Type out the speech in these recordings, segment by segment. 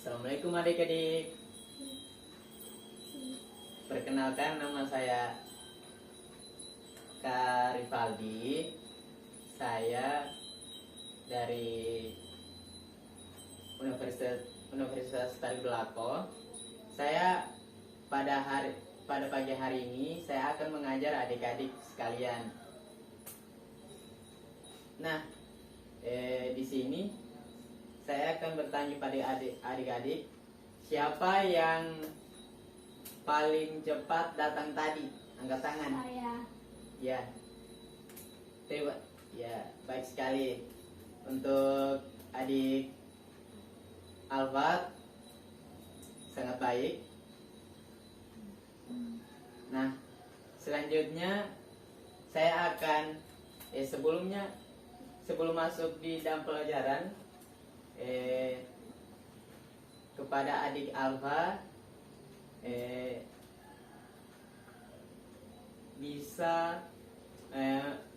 Assalamualaikum adik-adik. Perkenalkan, nama saya Kak Rivaldi. Saya dari Universitas Taribolako. Saya pada pagi hari ini saya akan mengajar adik-adik sekalian. Nah, di sini saya akan bertanya pada adik-adik, siapa yang paling cepat datang tadi? Angkat tangan. Saya. Ya. Coba. Ya, baik sekali. Untuk adik Alfat sangat baik. Nah, selanjutnya saya akan sebelum masuk di dalam pelajaran, kepada adik Alfa bisa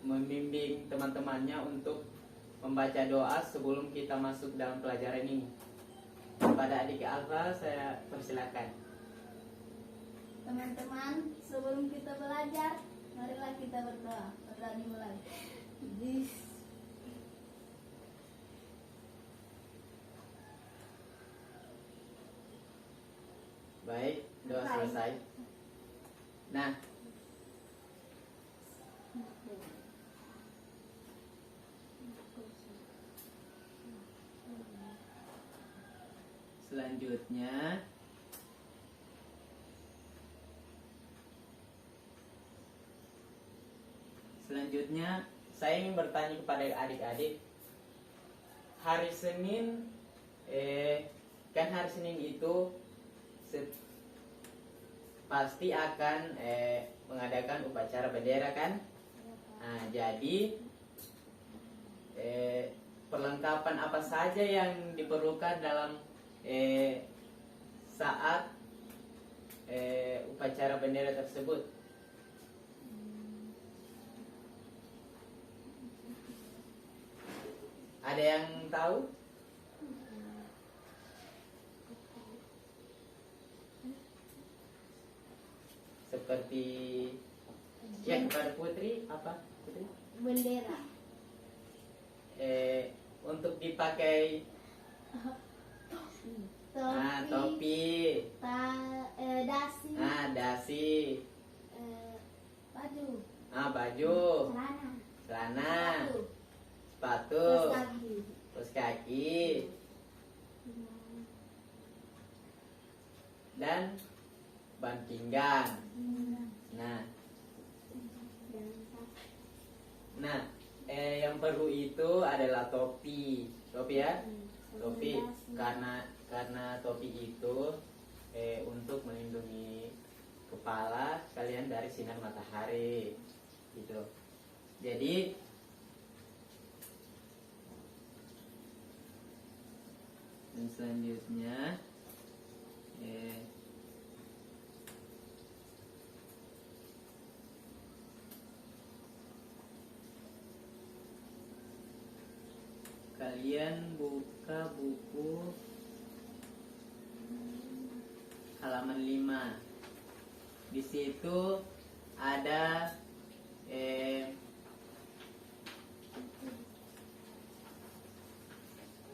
membimbing teman-temannya untuk membaca doa sebelum kita masuk dalam pelajaran ini. Kepada adik Alfa saya persilakan. Teman-teman, sebelum kita belajar, marilah kita berdoa. Berdoa dimulai. Baik, doa selesai. Nah, selanjutnya saya ingin bertanya kepada adik-adik, hari Senin kan hari Senin itu pasti akan mengadakan upacara bendera kan? Nah, jadi perlengkapan apa saja yang diperlukan dalam saat upacara bendera tersebut? Ada yang tahu? Seperti ya, kepada Putri apa? Putri? Bendera. Untuk dipakai topi. Dasi. Dasi. Baju. Baju. Celana. Sepatu. Terus kaki. Dan ban pinggang. Nah, yang perlu itu adalah topi ya, topi karena topi itu untuk melindungi kepala kalian dari sinar matahari, gitu. Jadi dan selanjutnya kalian buka buku halaman 5. Di situ ada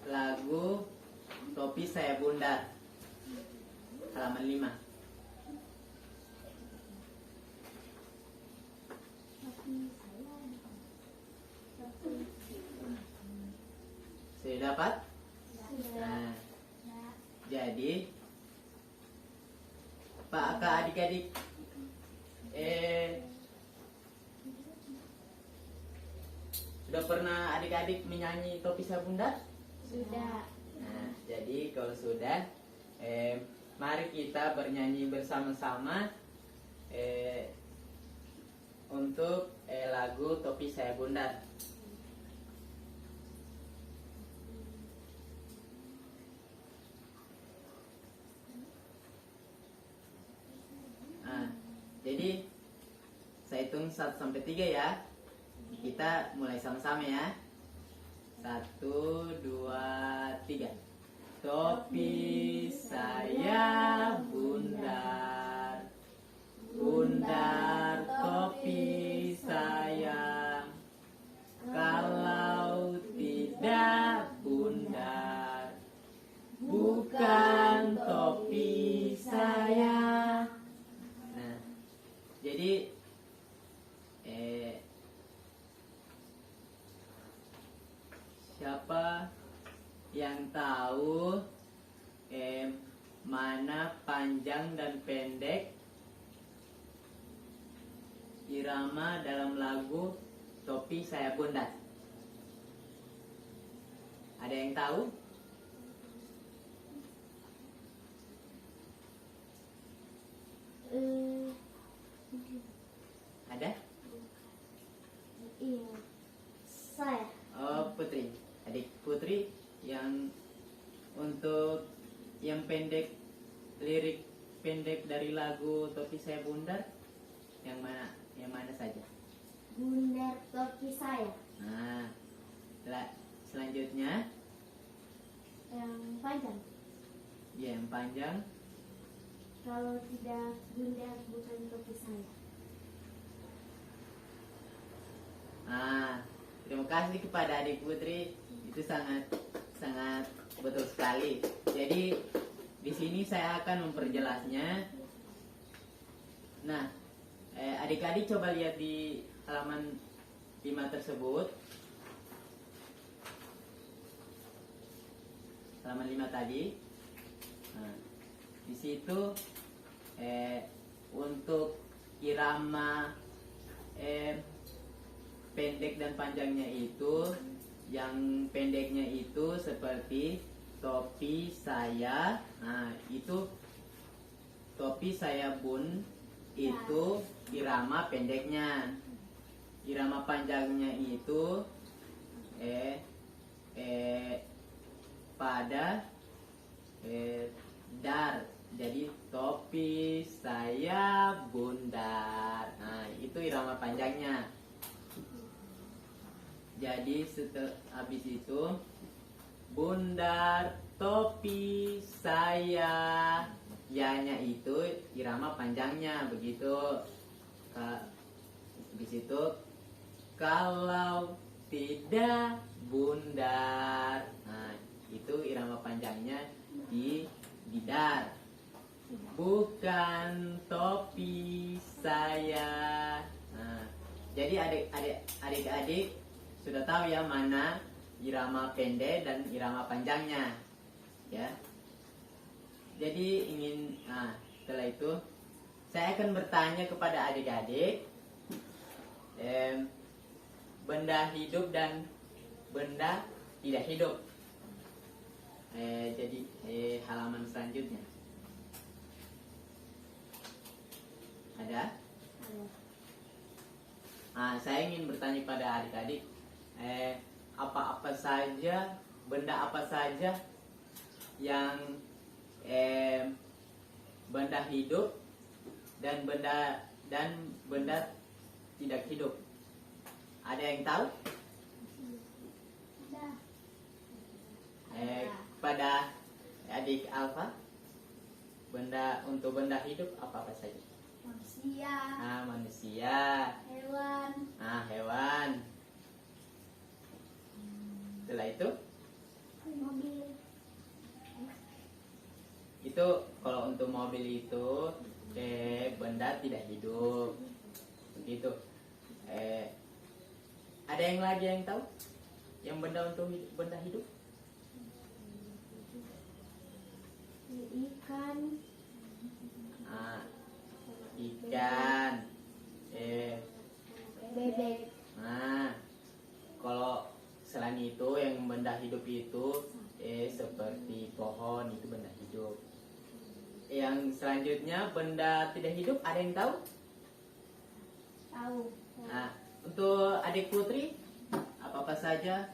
lagu Topi Saya Bundar, halaman 5. Sudah dapat? Nah, jadi Pak Kak adik-adik sudah pernah adik-adik menyanyi Topi Saya Bundar? Sudah. Nah, jadi kalau sudah, mari kita bernyanyi bersama-sama untuk lagu Topi Saya Bundar. Jadi saya hitung 1 sampai 3 ya. Kita mulai sama-sama ya. 1, 2, 3. Topi Siapa yang tahu mana panjang dan pendek irama dalam lagu Topi Saya Bundar? Ada yang tahu? Ada? Iya. Saya. Oh, Putri. Adik Putri yang untuk yang pendek, lirik pendek dari lagu Topi Saya Bundar yang mana? Yang mana saja? Bundar topi saya. Nah, selanjutnya Yang panjang. ya yang panjang. Kalau tidak bundar bukan topi saya. Nah, terima kasih kepada adik Putri, itu sangat betul sekali. Jadi di sini saya akan memperjelasnya. Nah, adik-adik coba lihat di halaman 5 tersebut. Halaman 5 tadi. Nah, di situ untuk irama pendek dan panjangnya itu, yang pendeknya itu seperti topi saya. Nah, itu topi saya bun, itu irama pendeknya. Irama panjangnya itu pada dar. Jadi topi saya bundar. Nah, itu irama panjangnya. Jadi setelah habis itu bundar topi saya, ya-nya itu irama panjangnya begitu. Habis itu kalau tidak bundar, nah itu irama panjangnya di dar. Bukan topi saya. Nah, jadi adik-adik sudah tahu ya mana irama pendek dan irama panjangnya, ya. Jadi setelah itu saya akan bertanya kepada adik-adik benda hidup dan benda tidak hidup. Jadi halaman selanjutnya ada. Saya ingin bertanya pada adik-adik, apa-apa saja, benda apa saja yang benda hidup dan benda tidak hidup. Ada yang tahu? Pada adik Alfa, untuk benda hidup apa saja? Manusia. Manusia. Hewan. Hewan. Setelah itu? Mobil. Itu kalau untuk mobil itu benda tidak hidup. Begitu. Ada yang lagi yang tahu? Yang benda untuk benda hidup? Ikan. Ikan. Bebek. Kalau selain itu yang benda hidup itu seperti pohon, itu benda hidup. Yang selanjutnya benda tidak hidup, ada yang tahu? Tahu. Untuk adik Putri, apa saja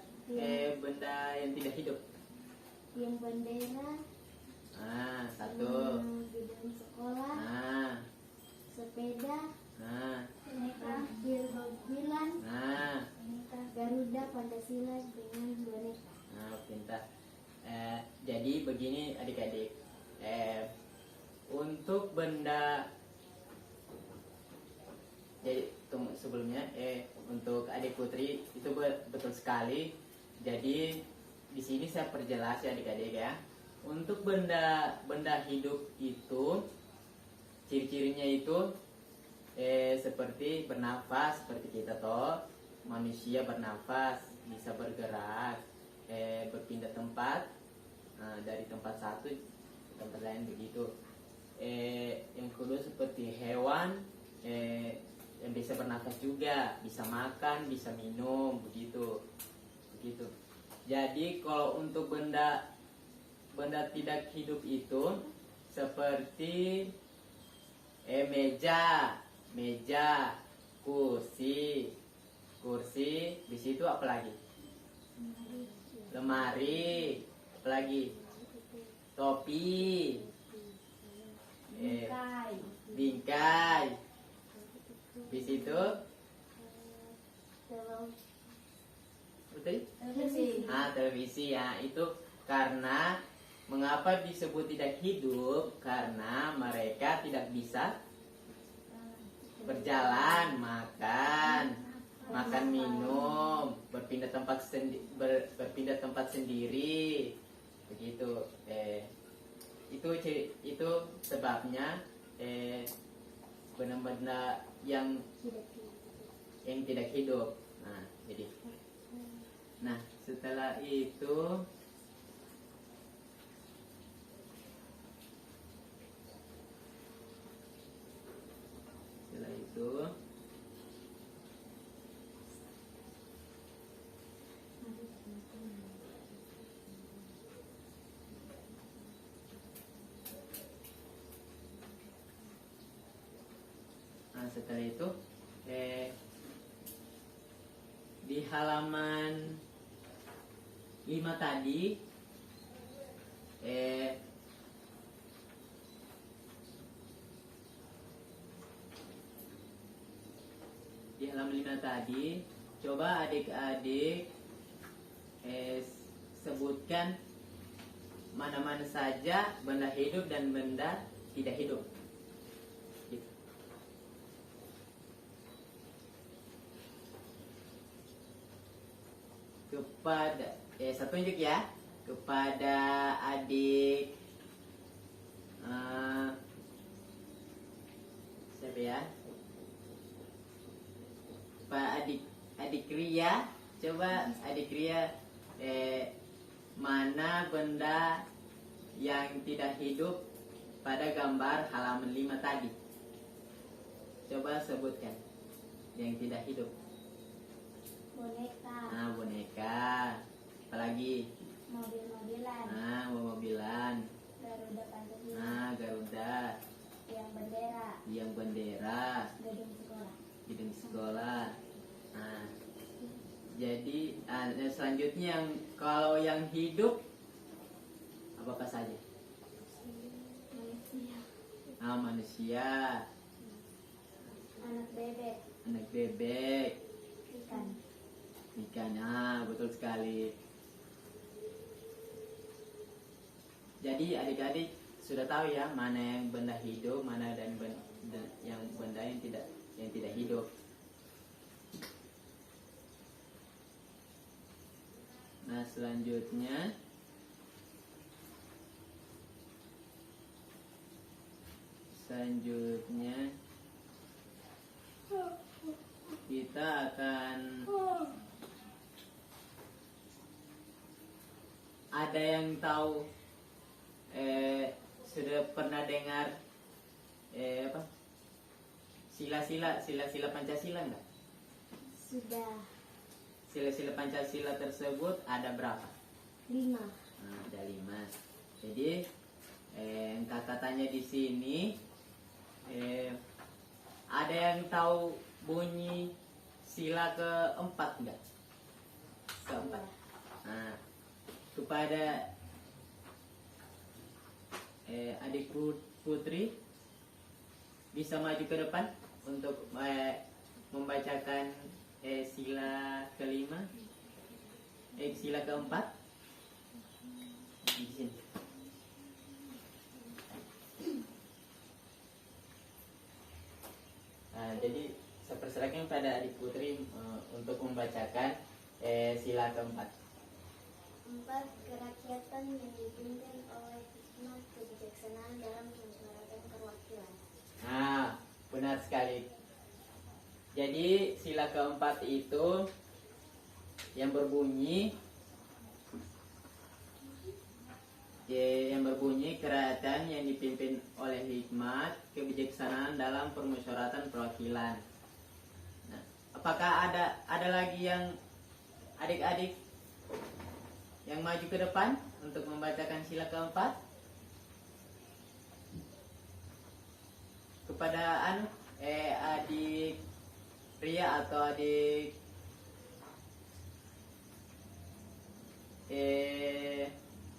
benda yang tidak hidup? Yang bendera. Satu. Gedung sekolah. Sepeda. Mobil-mobilan. Garuda, Pancasila dengan boneka. Pintar. Jadi begini adik-adik, untuk benda, jadi sebelumnya untuk adik Putri itu betul sekali. Jadi di sini saya perjelas ya adik-adik ya. Untuk benda hidup itu ciri-cirinya itu seperti bernafas, seperti kita toh manusia bernafas, bisa bergerak, berpindah tempat, dari tempat satu ke tempat lain begitu. Yang kedua seperti hewan, yang bisa bernafas juga, bisa makan, bisa minum begitu. Jadi kalau untuk benda tidak hidup itu seperti meja, kursi, di situ apa lagi? Lemari, apa lagi? Topi, bingkai, di situ betul? Televisi ya. Itu karena mengapa disebut tidak hidup? Karena mereka tidak bisa berjalan, makan minum, berpindah tempat sendiri begitu. Itu sebabnya benda-benda yang tidak hidup. Nah, setelah itu di halaman 5 tadi coba adik-adik sebutkan mana-mana saja benda hidup dan benda tidak hidup. Gitu. Kepada saya tunjuk ya, kepada adik siapa ya? Pak adik Ria, coba adik Ria mana benda yang tidak hidup pada gambar halaman 5 tadi? Coba sebutkan yang tidak hidup. Boneka. Boneka. Apalagi? Mobil-mobilan. Mobilan. Garuda Pancasila. Garuda. Tiang bendera. Gedung sekolah. Jadi selanjutnya kalau yang hidup apa saja? Manusia. Anak bebek. Ikan. Betul sekali. Jadi adik-adik sudah tahu ya mana yang benda hidup, mana dan yang benda yang tidak hidup. Nah, selanjutnya kita akan ada yang tahu sudah pernah dengar sila-sila Pancasila enggak? Sudah. Sila-sila Pancasila tersebut ada berapa? 5. Ada 5. Jadi kata-katanya di sini ada yang tahu bunyi sila keempat enggak? Keempat. Kepada adik Putri bisa maju ke depan untuk membacakan sila kelima, sila keempat di sini. Jadi saya persilakan pada adik Putri untuk membacakan sila keempat. 4. Kerakyatan yang dipimpin oleh hikmat kebijaksanaan dalam menyuarakan perwakilan. Benar sekali. Jadi sila keempat itu yang berbunyi yang berbunyi kerajaan yang dipimpin oleh hikmat kebijaksanaan dalam permusyawaratan perwakilan. Nah, apakah ada lagi yang adik-adik yang maju ke depan untuk membacakan sila keempat? Kepada adik Ria atau adik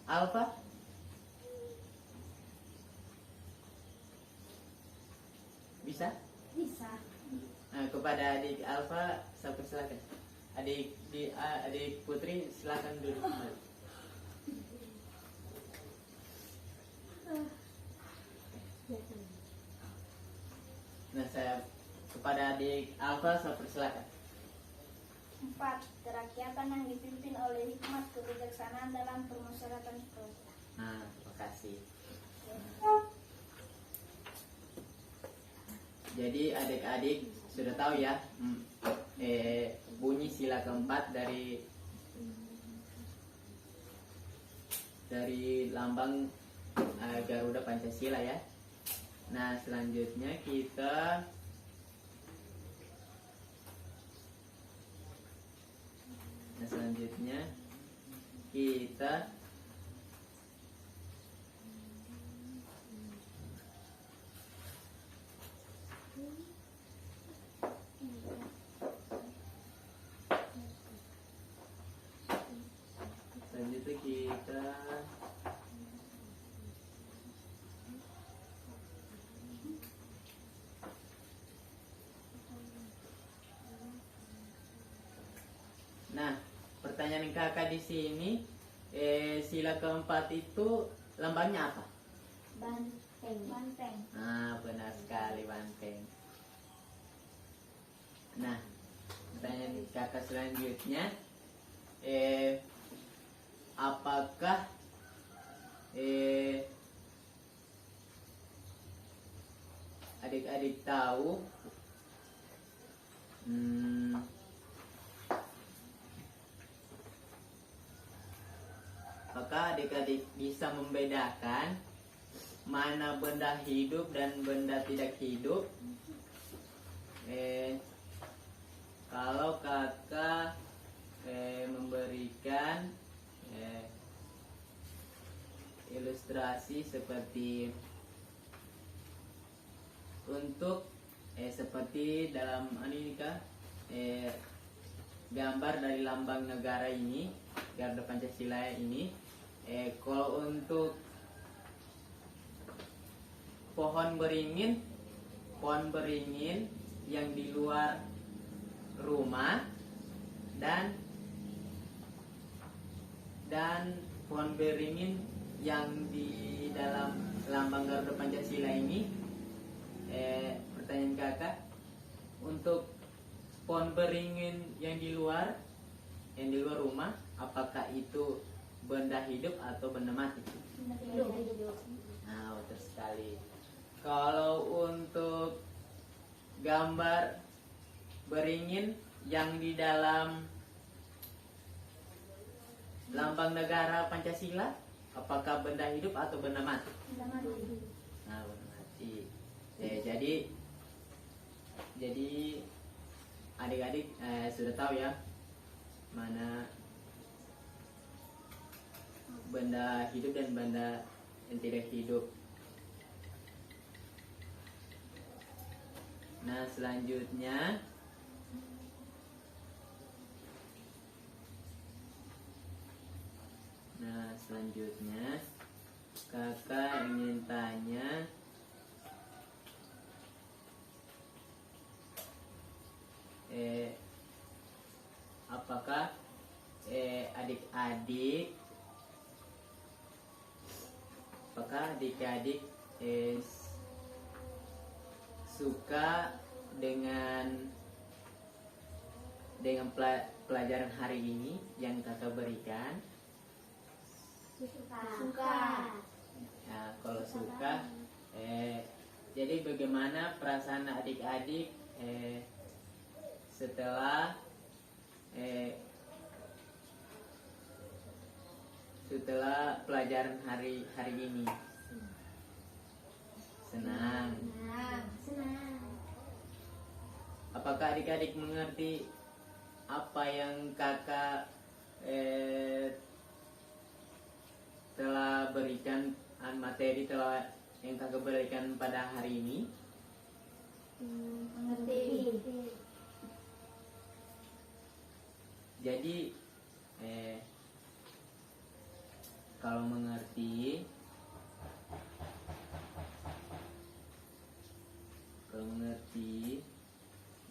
Alfa? Bisa? Bisa. Nah, kepada adik Alfa, saya persilakan. Adik Putri, silakan duduk kembali. Nah, saya kepada adik Alfa, saya persilakan. 4. Kerakyatan yang dipimpin oleh hikmat kebijaksanaan dalam permusyawaratan perwakilan. Nah, terima kasih. Jadi adik-adik sudah tahu ya bunyi sila keempat dari lambang Garuda Pancasila ya. Nah, selanjutnya kita Nah, pertanyaan kakak di sini, sila keempat itu lambangnya apa? Banteng. Banteng. Nah, benar sekali, banteng. Nah, pertanyaan kakak selanjutnya, apakah adik-adik tahu apakah adik-adik bisa membedakan mana benda hidup dan benda tidak hidup? Kalau kakak memberikan ilustrasi seperti untuk seperti dalam gambar dari lambang negara ini, Garuda Pancasila ini. Kalau untuk pohon beringin yang di luar rumah dan pohon beringin yang di dalam lambang Garuda Pancasila ini, pertanyaan kakak, untuk pohon beringin yang di luar rumah, apakah itu benda hidup atau benda mati? Hidup. Nah, betul sekali. Kalau untuk gambar beringin yang di dalam lambang negara Pancasila, apakah benda hidup atau benda mati? Benda mati. Nah, benda mati. Jadi adik-adik sudah tahu ya mana benda hidup dan benda yang tidak hidup. Nah, selanjutnya kakak ingin tanya, apakah adik-adik suka dengan pelajaran hari ini yang kakak berikan? Suka. Nah, kalau suka, jadi bagaimana perasaan adik-adik setelah setelah pelajaran hari ini? Senang. Senang. Apakah adik-adik mengerti apa yang kakak telah berikan materi yang kakak berikan pada hari ini? Mengerti. Jadi kalau mengerti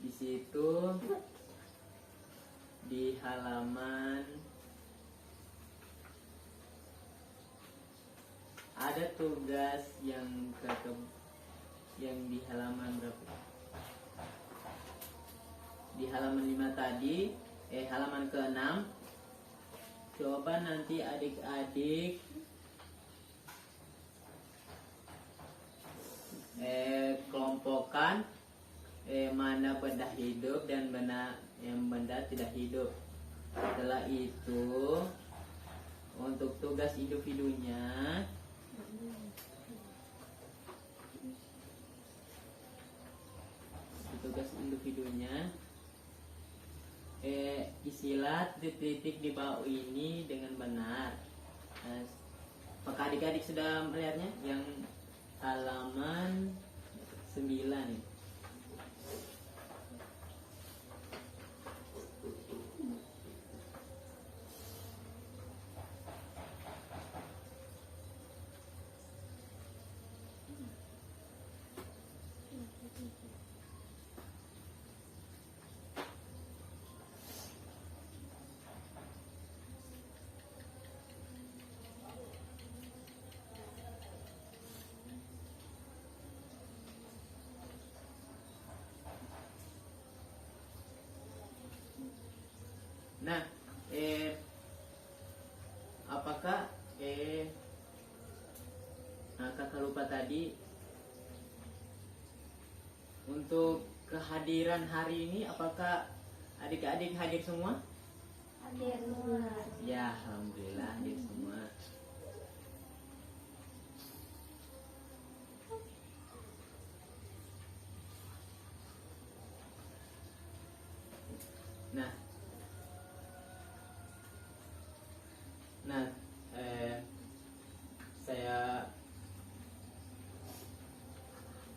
di situ di halaman ada tugas yang di halaman berapa? Di halaman 5 tadi, halaman ke-6. Coba nanti adik-adik kelompokkan mana benda hidup dan benda tidak hidup. Setelah itu untuk tugas individunya isilah titik-titik di bawah ini dengan benar. Apakah adik-adik sudah melihatnya? Yang halaman 9 nih. Nah, apakah kakak lupa tadi untuk kehadiran hari ini, apakah adik-adik hadir semua? Hadir semua. Ya, alhamdulillah hadir semua.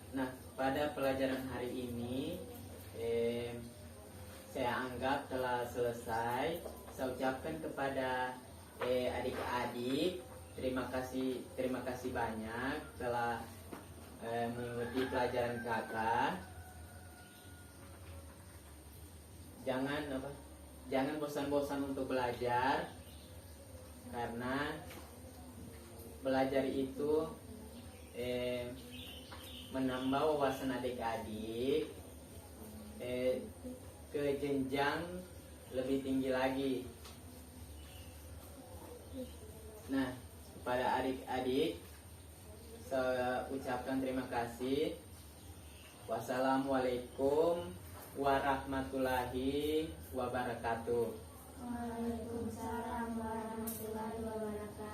Nah, pada pelajaran hari ini saya anggap telah selesai. Saya ucapkan kepada adik-adik terima kasih banyak telah mengikuti pelajaran kakak. Jangan bosan-bosan untuk belajar, karena belajar itu menambah wawasan adik-adik ke jenjang lebih tinggi lagi. Nah, kepada adik-adik saya ucapkan terima kasih. Wassalamualaikum warahmatullahi wabarakatuh. Waalaikumsalam warahmatullahi wabarakatuh.